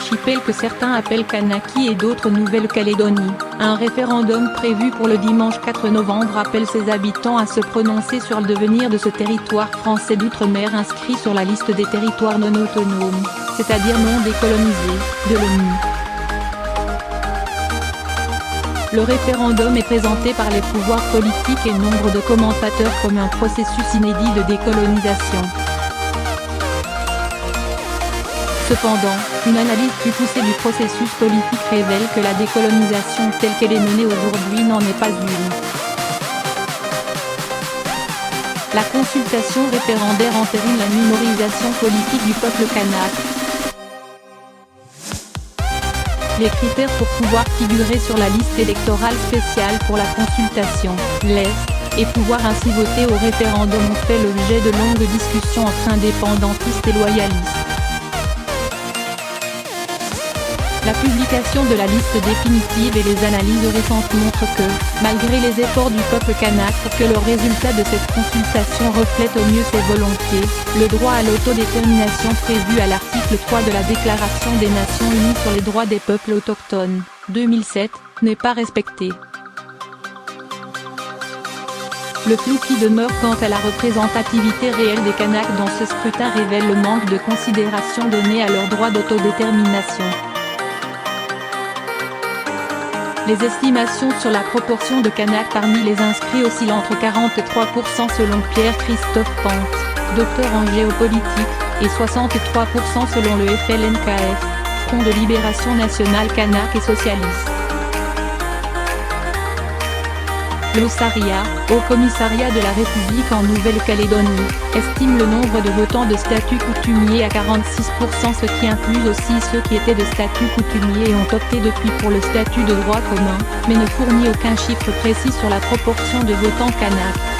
l'archipel que certains appellent Kanaki et d'autres Nouvelle-Calédonie. Un référendum prévu pour le dimanche 4 novembre appelle ses habitants à se prononcer sur le devenir de ce territoire français d'outre-mer inscrit sur la liste des territoires non autonomes, c'est-à-dire non décolonisés, de l'ONU. Le référendum est présenté par les pouvoirs politiques et nombre de commentateurs comme un processus inédit de décolonisation. Cependant, une analyse plus poussée du processus politique révèle que la décolonisation telle qu'elle est menée aujourd'hui n'en est pas une. La consultation référendaire entérine la minorisation politique du peuple kanak. Les critères pour pouvoir figurer sur la liste électorale spéciale pour la consultation, l'Est, et pouvoir ainsi voter au référendum ont fait l'objet de longues discussions entre indépendantistes et loyalistes. La publication de la liste définitive et les analyses récentes montrent que, malgré les efforts du peuple kanak pour que le résultat de cette consultation reflète au mieux ses volontés, le droit à l'autodétermination prévu à l'article 3 de la Déclaration des Nations Unies sur les droits des peuples autochtones, 2007, n'est pas respecté. Le flou qui demeure quant à la représentativité réelle des Kanaks dans ce scrutin révèle le manque de considération donnée à leur droit d'autodétermination. Les estimations sur la proportion de Kanaks parmi les inscrits oscillent entre 43% selon Pierre-Christophe Pente, docteur en géopolitique, et 63% selon le FLNKF, Front de Libération Nationale Kanak et Socialiste. L'OSARIA, Haut Commissariat de la République en Nouvelle-Calédonie, estime le nombre de votants de statut coutumier à 46%, ce qui inclut aussi ceux qui étaient de statut coutumier et ont opté depuis pour le statut de droit commun, mais ne fournit aucun chiffre précis sur la proportion de votants kanaks.